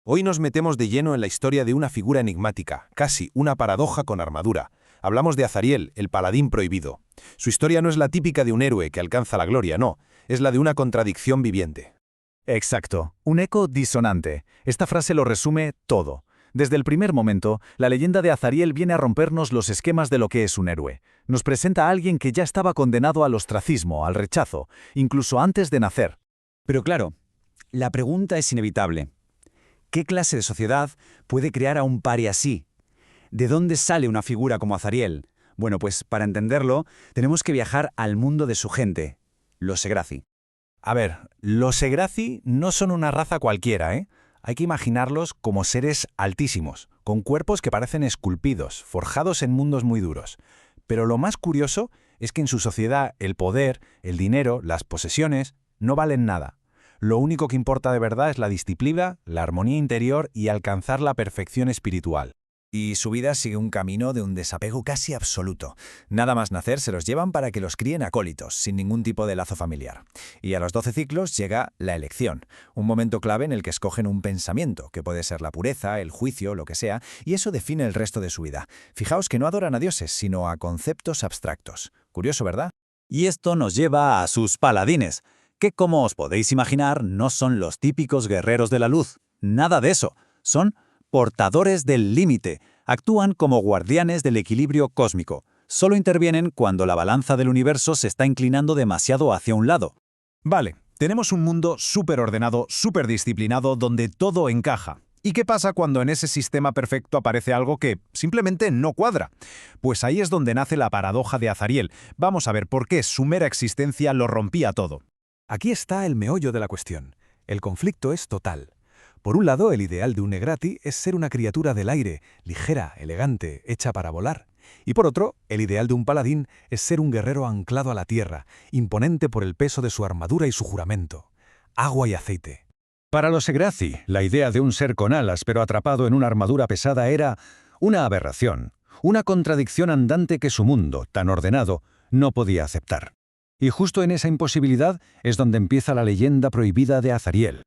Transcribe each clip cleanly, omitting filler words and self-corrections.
Hoy nos metemos de lleno en la historia de una figura enigmática, casi una paradoja con armadura. Hablamos de Azariel, el paladín prohibido. Su historia no es la típica de un héroe que alcanza la gloria, no, es la de una contradicción viviente. Exacto, un eco disonante. Esta frase lo resume todo. Desde el primer momento, la leyenda de Azariel viene a rompernos los esquemas de lo que es un héroe. Nos presenta a alguien que ya estaba condenado al ostracismo, al rechazo, incluso antes de nacer. Pero claro, la pregunta es inevitable. ¿Qué clase de sociedad puede crear a un paria así? ¿De dónde sale una figura como Azariel? Bueno, pues para entenderlo, tenemos que viajar al mundo de su gente, los Segraci. A ver, los Segraci no son una raza cualquiera, ¿eh? Hay que imaginarlos como seres altísimos, con cuerpos que parecen esculpidos, forjados en mundos muy duros. Pero lo más curioso es que en su sociedad el poder, el dinero, las posesiones no valen nada. Lo único que importa de verdad es la disciplina, la armonía interior y alcanzar la perfección espiritual. Y su vida sigue un camino de un desapego casi absoluto. Nada más nacer se los llevan para que los críen acólitos, sin ningún tipo de lazo familiar. Y a los 12 ciclos llega la elección, un momento clave en el que escogen un pensamiento, que puede ser la pureza, el juicio, lo que sea, y eso define el resto de su vida. Fijaos que no adoran a dioses, sino a conceptos abstractos. Curioso, ¿verdad? Y esto nos lleva a sus paladines, que como os podéis imaginar no son los típicos guerreros de la luz. Nada de eso. Son portadores del límite. Actúan como guardianes del equilibrio cósmico. Solo intervienen cuando la balanza del universo se está inclinando demasiado hacia un lado. Vale, tenemos un mundo súper ordenado, súper disciplinado, donde todo encaja. ¿Y qué pasa cuando en ese sistema perfecto aparece algo que simplemente no cuadra? Pues ahí es donde nace la paradoja de Azariel. Vamos a ver por qué su mera existencia lo rompía todo. Aquí está el meollo de la cuestión. El conflicto es total. Por un lado, el ideal de un Negrati es ser una criatura del aire, ligera, elegante, hecha para volar. Y por otro, el ideal de un paladín es ser un guerrero anclado a la tierra, imponente por el peso de su armadura y su juramento. Agua y aceite. Para los Segraci, la idea de un ser con alas pero atrapado en una armadura pesada era una aberración, una contradicción andante que su mundo, tan ordenado, no podía aceptar. Y justo en esa imposibilidad es donde empieza la leyenda prohibida de Azariel.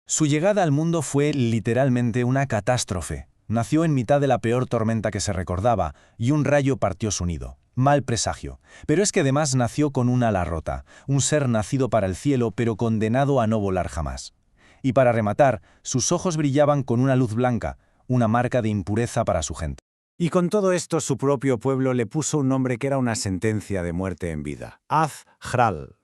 Su llegada al mundo fue literalmente una catástrofe. Nació en mitad de la peor tormenta que se recordaba, y un rayo partió su nido. Mal presagio. Pero es que además nació con un ala rota, un ser nacido para el cielo pero condenado a no volar jamás. Y para rematar, sus ojos brillaban con una luz blanca, una marca de impureza para su gente. Y con todo esto su propio pueblo le puso un nombre que era una sentencia de muerte en vida. Az-Hral.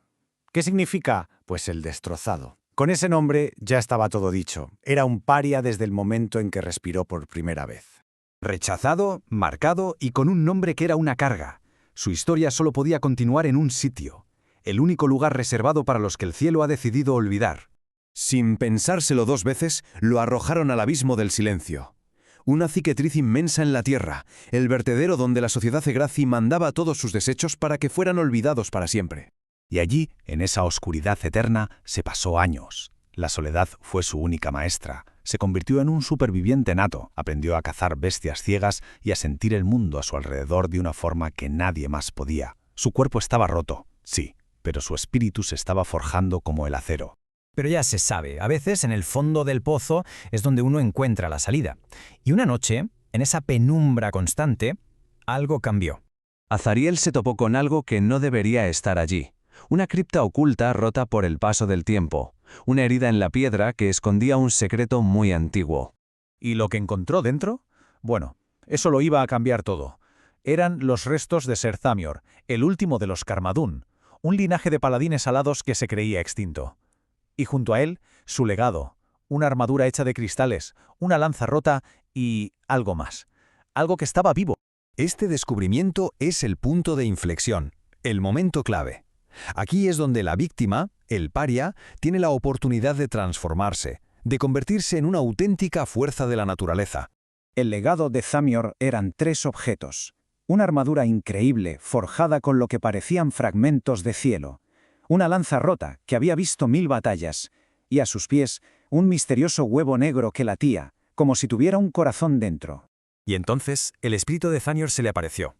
¿Qué significa? Pues el destrozado. Con ese nombre ya estaba todo dicho. Era un paria desde el momento en que respiró por primera vez. Rechazado, marcado y con un nombre que era una carga. Su historia solo podía continuar en un sitio, el único lugar reservado para los que el cielo ha decidido olvidar. Sin pensárselo dos veces, lo arrojaron al abismo del silencio. Una cicatriz inmensa en la tierra, el vertedero donde la sociedad Segraci mandaba todos sus desechos para que fueran olvidados para siempre. Y allí, en esa oscuridad eterna, se pasó años. La soledad fue su única maestra. Se convirtió en un superviviente nato, aprendió a cazar bestias ciegas y a sentir el mundo a su alrededor de una forma que nadie más podía. Su cuerpo estaba roto, sí, pero su espíritu se estaba forjando como el acero. Pero ya se sabe, a veces en el fondo del pozo es donde uno encuentra la salida. Y una noche, en esa penumbra constante, algo cambió. Azariel se topó con algo que no debería estar allí. Una cripta oculta rota por el paso del tiempo. Una herida en la piedra que escondía un secreto muy antiguo. ¿Y lo que encontró dentro? Bueno, eso lo iba a cambiar todo. Eran los restos de Ser Thamior, el último de los Carmadún, un linaje de paladines alados que se creía extinto. Y junto a él, su legado, una armadura hecha de cristales, una lanza rota y algo más. Algo que estaba vivo. Este descubrimiento es el punto de inflexión, el momento clave. Aquí es donde la víctima, el paria, tiene la oportunidad de transformarse, de convertirse en una auténtica fuerza de la naturaleza. El legado de Thamior eran 3 objetos. Una armadura increíble, forjada con lo que parecían fragmentos de cielo. Una lanza rota, que había visto 1000 batallas, y a sus pies, un misterioso huevo negro que latía, como si tuviera un corazón dentro. Y entonces el espíritu de Thamior se le apareció.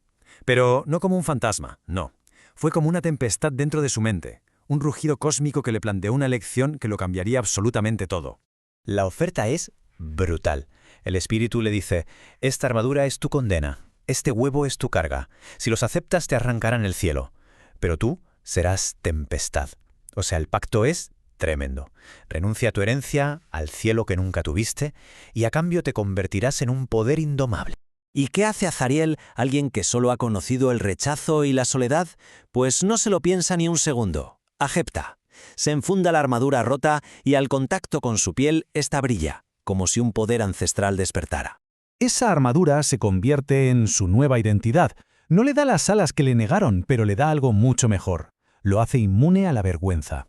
Pero no como un fantasma, no. Fue como una tempestad dentro de su mente, un rugido cósmico que le planteó una elección que lo cambiaría absolutamente todo. La oferta es brutal. El espíritu le dice, esta armadura es tu condena, este huevo es tu carga. Si los aceptas te arrancarán el cielo, pero tú serás tempestad. O sea, el pacto es tremendo. Renuncia a tu herencia, al cielo que nunca tuviste, y a cambio te convertirás en un poder indomable. ¿Y qué hace Azariel, alguien que solo ha conocido el rechazo y la soledad? Pues no se lo piensa ni un segundo. Acepta. Se enfunda la armadura rota y al contacto con su piel, esta brilla, como si un poder ancestral despertara. Esa armadura se convierte en su nueva identidad. No le da las alas que le negaron, pero le da algo mucho mejor. Lo hace inmune a la vergüenza.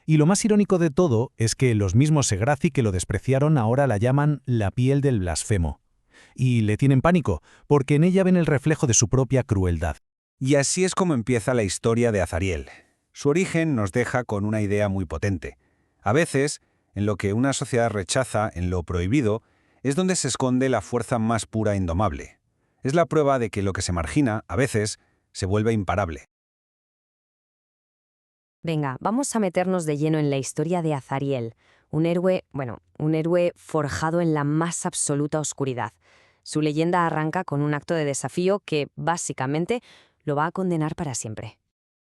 Y lo más irónico de todo es que los mismos Segraci que lo despreciaron ahora la llaman la piel del blasfemo. Y le tienen pánico, porque en ella ven el reflejo de su propia crueldad. Y así es como empieza la historia de Azariel. Su origen nos deja con una idea muy potente. A veces, en lo que una sociedad rechaza, en lo prohibido, es donde se esconde la fuerza más pura e indomable. Es la prueba de que lo que se margina, a veces, se vuelve imparable. Venga, vamos a meternos de lleno en la historia de Azariel, un héroe forjado en la más absoluta oscuridad. Su leyenda arranca con un acto de desafío que, básicamente, lo va a condenar para siempre.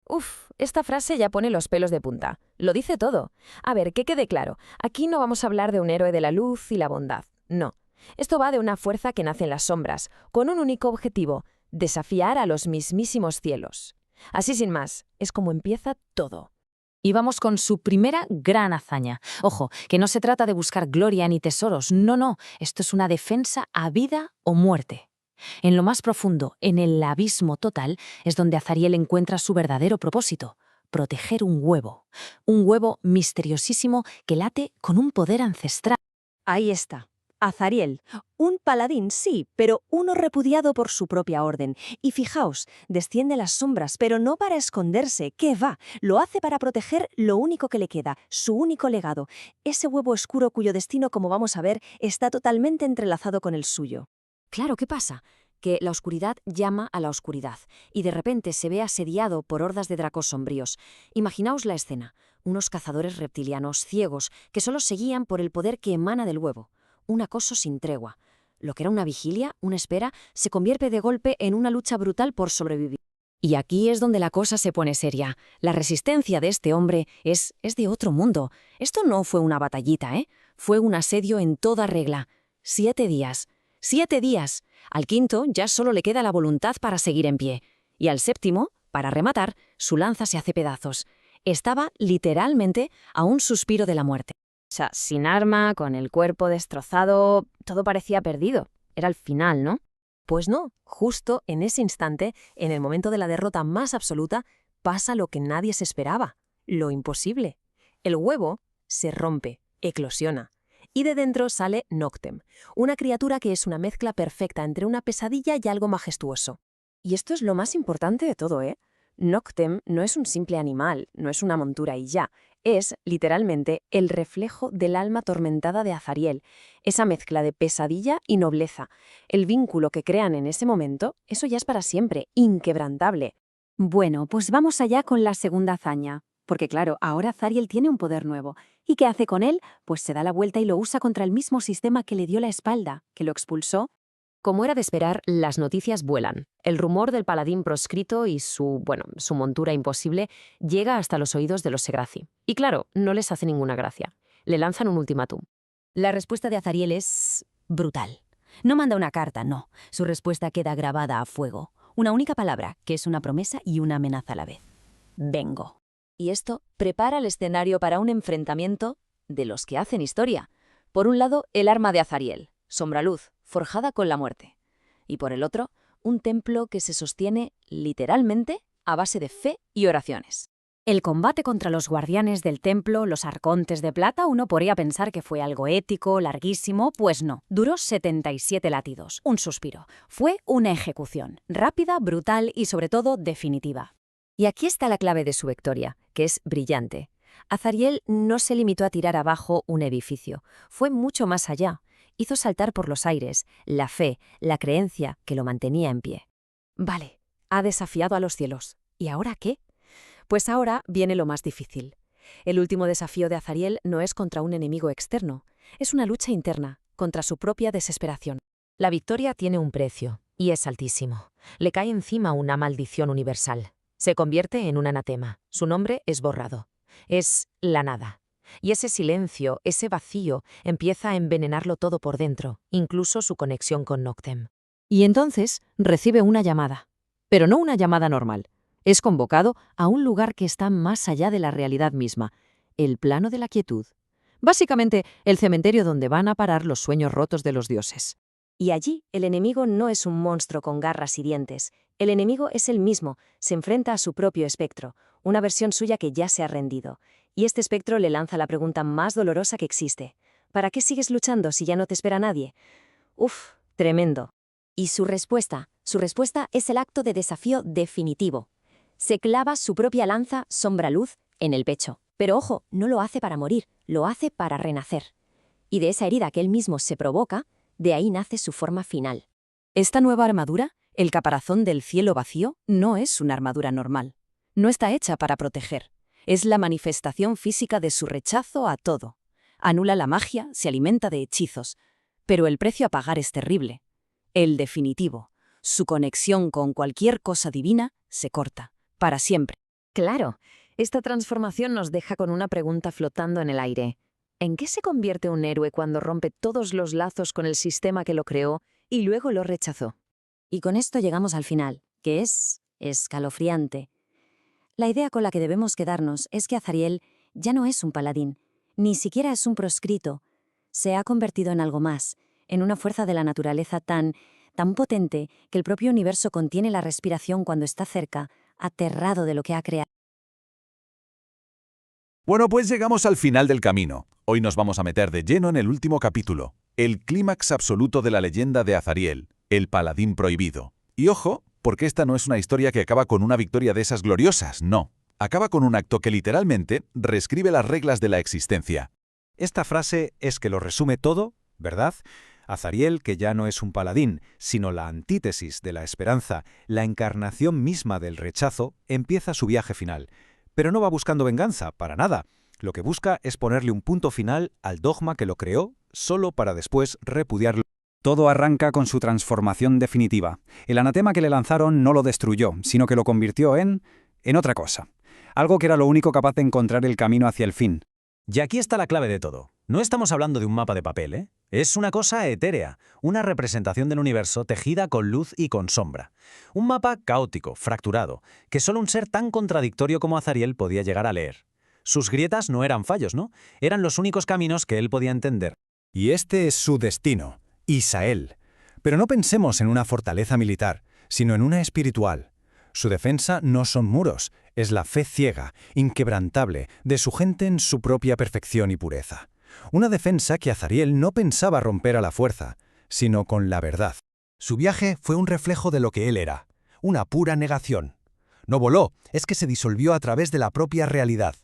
Uf, esta frase ya pone los pelos de punta. Lo dice todo. A ver, que quede claro, aquí no vamos a hablar de un héroe de la luz y la bondad. No. Esto va de una fuerza que nace en las sombras, con un único objetivo: desafiar a los mismísimos cielos. Así sin más, es como empieza todo. Y vamos con su primera gran hazaña. Ojo, que no se trata de buscar gloria ni tesoros, no, esto es una defensa a vida o muerte. En lo más profundo, en el abismo total, es donde Azariel encuentra su verdadero propósito: proteger un huevo misteriosísimo que late con un poder ancestral. Ahí está. Azariel, un paladín sí, pero uno repudiado por su propia orden. Y fijaos, desciende las sombras, pero no para esconderse, ¿qué va? Lo hace para proteger lo único que le queda, su único legado, ese huevo oscuro cuyo destino, como vamos a ver, está totalmente entrelazado con el suyo. Claro, ¿qué pasa? Que la oscuridad llama a la oscuridad, y de repente se ve asediado por hordas de dracos sombríos. Imaginaos la escena, unos cazadores reptilianos ciegos que solo seguían por el poder que emana del huevo. Un acoso sin tregua. Lo que era una vigilia, una espera, se convierte de golpe en una lucha brutal por sobrevivir. Y aquí es donde la cosa se pone seria. La resistencia de este hombre es de otro mundo. Esto no fue una batallita, ¿eh? Fue un asedio en toda regla. 7 días. 7 días. Al quinto ya solo le queda la voluntad para seguir en pie. Y al séptimo, para rematar, su lanza se hace pedazos. Estaba literalmente a un suspiro de la muerte. O sea, sin arma, con el cuerpo destrozado, todo parecía perdido. Era el final, ¿no? Pues no, justo en ese instante, en el momento de la derrota más absoluta, pasa lo que nadie se esperaba, lo imposible. El huevo se rompe, eclosiona. Y de dentro sale Noctem, una criatura que es una mezcla perfecta entre una pesadilla y algo majestuoso. Y esto es lo más importante de todo, ¿eh? Noctem no es un simple animal, no es una montura y ya. Es, literalmente, el reflejo del alma atormentada de Azariel, esa mezcla de pesadilla y nobleza. El vínculo que crean en ese momento, eso ya es para siempre, inquebrantable. Bueno, pues vamos allá con la segunda hazaña. Porque claro, ahora Azariel tiene un poder nuevo. ¿Y qué hace con él? Pues se da la vuelta y lo usa contra el mismo sistema que le dio la espalda, que lo expulsó. Como era de esperar, las noticias vuelan. El rumor del paladín proscrito y su montura imposible llega hasta los oídos de los Segraci. Y claro, no les hace ninguna gracia. Le lanzan un ultimátum. La respuesta de Azariel es brutal. No manda una carta, no. Su respuesta queda grabada a fuego. Una única palabra, que es una promesa y una amenaza a la vez. Vengo. Y esto prepara el escenario para un enfrentamiento de los que hacen historia. Por un lado, el arma de Azariel, sombraluz, forjada con la muerte. Y por el otro, un templo que se sostiene, literalmente, a base de fe y oraciones. El combate contra los guardianes del templo, los arcontes de plata, uno podría pensar que fue algo épico, larguísimo, pues no. Duró 77 latidos, un suspiro. Fue una ejecución, rápida, brutal y sobre todo definitiva. Y aquí está la clave de su victoria, que es brillante. Azariel no se limitó a tirar abajo un edificio, fue mucho más allá. Hizo saltar por los aires la fe, la creencia que lo mantenía en pie. Vale, ha desafiado a los cielos. ¿Y ahora qué? Pues ahora viene lo más difícil. El último desafío de Azariel no es contra un enemigo externo, es una lucha interna, contra su propia desesperación. La victoria tiene un precio, y es altísimo. Le cae encima una maldición universal. Se convierte en un anatema. Su nombre es borrado. Es la nada. Y ese silencio, ese vacío, empieza a envenenarlo todo por dentro, incluso su conexión con Noctem. Y entonces recibe una llamada. Pero no una llamada normal. Es convocado a un lugar que está más allá de la realidad misma, el plano de la quietud. Básicamente, el cementerio donde van a parar los sueños rotos de los dioses. Y allí, el enemigo no es un monstruo con garras y dientes. El enemigo es él mismo, se enfrenta a su propio espectro, una versión suya que ya se ha rendido. Y este espectro le lanza la pregunta más dolorosa que existe. ¿Para qué sigues luchando si ya no te espera nadie? Uf, tremendo. Y su respuesta es el acto de desafío definitivo. Se clava su propia lanza sombra-luz en el pecho. Pero ojo, no lo hace para morir, lo hace para renacer. Y de esa herida que él mismo se provoca, de ahí nace su forma final. Esta nueva armadura, el caparazón del cielo vacío, no es una armadura normal. No está hecha para proteger. Es la manifestación física de su rechazo a todo. Anula la magia, se alimenta de hechizos. Pero el precio a pagar es terrible. El definitivo. Su conexión con cualquier cosa divina se corta, para siempre. Claro, esta transformación nos deja con una pregunta flotando en el aire. ¿En qué se convierte un héroe cuando rompe todos los lazos con el sistema que lo creó y luego lo rechazó? Y con esto llegamos al final, que es escalofriante. La idea con la que debemos quedarnos es que Azariel ya no es un paladín, ni siquiera es un proscrito. Se ha convertido en algo más, en una fuerza de la naturaleza tan potente que el propio universo contiene la respiración cuando está cerca, aterrado de lo que ha creado. Bueno, pues llegamos al final del camino. Hoy nos vamos a meter de lleno en el último capítulo, el clímax absoluto de la leyenda de Azariel, el paladín prohibido. Y ojo, porque esta no es una historia que acaba con una victoria de esas gloriosas, no. Acaba con un acto que literalmente reescribe las reglas de la existencia. Esta frase es que lo resume todo, ¿verdad? Azariel, que ya no es un paladín, sino la antítesis de la esperanza, la encarnación misma del rechazo, empieza su viaje final. Pero no va buscando venganza, para nada. Lo que busca es ponerle un punto final al dogma que lo creó, solo para después repudiarlo. Todo arranca con su transformación definitiva. El anatema que le lanzaron no lo destruyó, sino que lo convirtió en otra cosa. Algo que era lo único capaz de encontrar el camino hacia el fin. Y aquí está la clave de todo. No estamos hablando de un mapa de papel, ¿eh? Es una cosa etérea, una representación del universo tejida con luz y con sombra. Un mapa caótico, fracturado, que solo un ser tan contradictorio como Azariel podía llegar a leer. Sus grietas no eran fallos, ¿no? Eran los únicos caminos que él podía entender. Y este es su destino, Isael. Pero no pensemos en una fortaleza militar, sino en una espiritual. Su defensa no son muros, es la fe ciega, inquebrantable, de su gente en su propia perfección y pureza. Una defensa que Azariel no pensaba romper a la fuerza, sino con la verdad. Su viaje fue un reflejo de lo que él era, una pura negación. No voló, es que se disolvió a través de la propia realidad.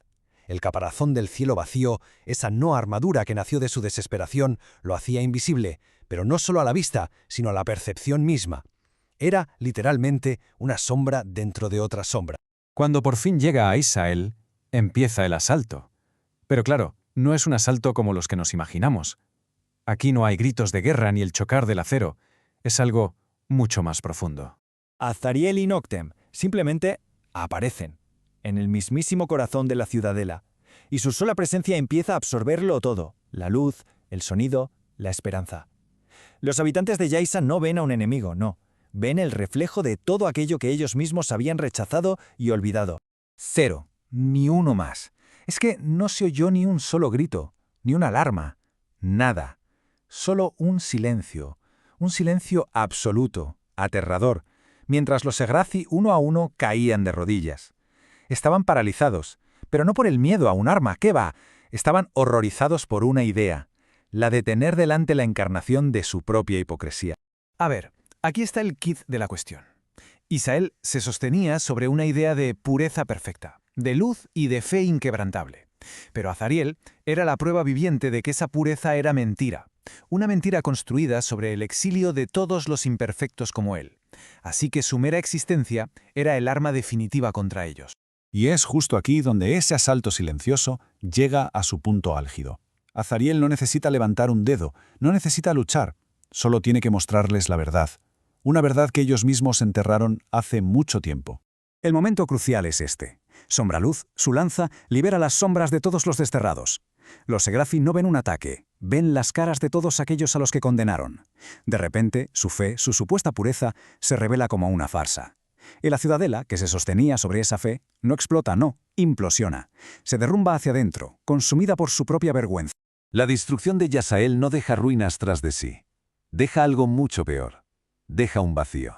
El caparazón del cielo vacío, esa no armadura que nació de su desesperación, lo hacía invisible, pero no solo a la vista, sino a la percepción misma. Era, literalmente, una sombra dentro de otra sombra. Cuando por fin llega a Isael, empieza el asalto. Pero claro, no es un asalto como los que nos imaginamos. Aquí no hay gritos de guerra ni el chocar del acero. Es algo mucho más profundo. Azariel y Noctem simplemente aparecen en el mismísimo corazón de la ciudadela, y su sola presencia empieza a absorberlo todo: la luz, el sonido, la esperanza. Los habitantes de Yaiza no ven a un enemigo, no. Ven el reflejo de todo aquello que ellos mismos habían rechazado y olvidado. Cero, ni uno más. Es que no se oyó ni un solo grito, ni una alarma, nada. Solo un silencio absoluto, aterrador, mientras los Segrazi uno a uno caían de rodillas. Estaban paralizados, pero no por el miedo a un arma, ¿qué va? Estaban horrorizados por una idea, la de tener delante la encarnación de su propia hipocresía. A ver, aquí está el quid de la cuestión. Isael se sostenía sobre una idea de pureza perfecta, de luz y de fe inquebrantable. Pero Azariel era la prueba viviente de que esa pureza era mentira, una mentira construida sobre el exilio de todos los imperfectos como él. Así que su mera existencia era el arma definitiva contra ellos. Y es justo aquí donde ese asalto silencioso llega a su punto álgido. Azariel no necesita levantar un dedo, no necesita luchar, solo tiene que mostrarles la verdad. Una verdad que ellos mismos enterraron hace mucho tiempo. El momento crucial es este. Sombraluz, su lanza, libera las sombras de todos los desterrados. Los Segrafi no ven un ataque, ven las caras de todos aquellos a los que condenaron. De repente, su fe, su supuesta pureza, se revela como una farsa. Y la ciudadela, que se sostenía sobre esa fe, no explota, no, implosiona. Se derrumba hacia adentro, consumida por su propia vergüenza. La destrucción de Yasael no deja ruinas tras de sí. Deja algo mucho peor. Deja un vacío.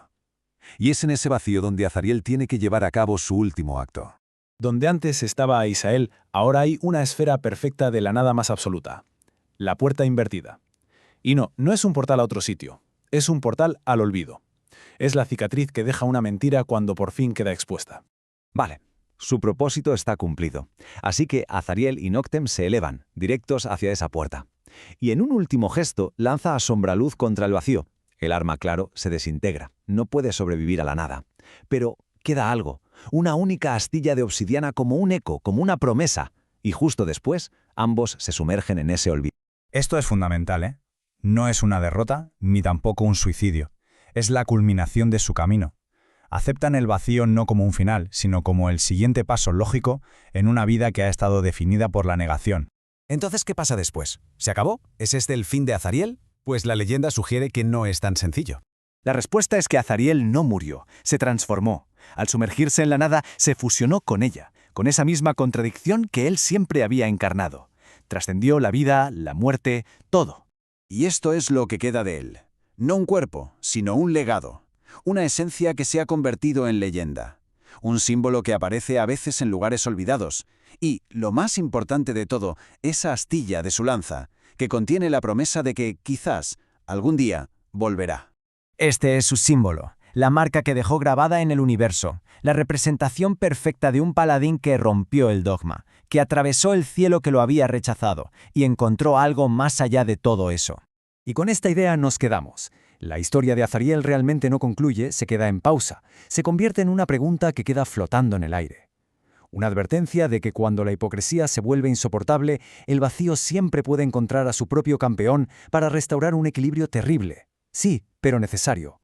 Y es en ese vacío donde Azariel tiene que llevar a cabo su último acto. Donde antes estaba Isael, ahora hay una esfera perfecta de la nada más absoluta. La puerta invertida. Y no es un portal a otro sitio. Es un portal al olvido. Es la cicatriz que deja una mentira cuando por fin queda expuesta. Vale, su propósito está cumplido. Así que Azariel y Noctem se elevan, directos hacia esa puerta. Y en un último gesto lanza a Sombraluz contra el vacío. El arma, claro, se desintegra. No puede sobrevivir a la nada. Pero queda algo. Una única astilla de obsidiana como un eco, como una promesa. Y justo después, ambos se sumergen en ese olvido. Esto es fundamental, ¿eh? No es una derrota, ni tampoco un suicidio. Es la culminación de su camino. Aceptan el vacío no como un final, sino como el siguiente paso lógico en una vida que ha estado definida por la negación. Entonces, ¿qué pasa después? ¿Se acabó? ¿Es este el fin de Azariel? Pues la leyenda sugiere que no es tan sencillo. La respuesta es que Azariel no murió, se transformó. Al sumergirse en la nada, se fusionó con ella, con esa misma contradicción que él siempre había encarnado. Trascendió la vida, la muerte, todo. Y esto es lo que queda de él. No un cuerpo, sino un legado. Una esencia que se ha convertido en leyenda. Un símbolo que aparece a veces en lugares olvidados. Y, lo más importante de todo, esa astilla de su lanza, que contiene la promesa de que, quizás, algún día, volverá. Este es su símbolo, la marca que dejó grabada en el universo, la representación perfecta de un paladín que rompió el dogma, que atravesó el cielo que lo había rechazado y encontró algo más allá de todo eso. Y con esta idea nos quedamos. La historia de Azariel realmente no concluye, se queda en pausa, se convierte en una pregunta que queda flotando en el aire. Una advertencia de que cuando la hipocresía se vuelve insoportable, el vacío siempre puede encontrar a su propio campeón para restaurar un equilibrio terrible. Sí, pero necesario.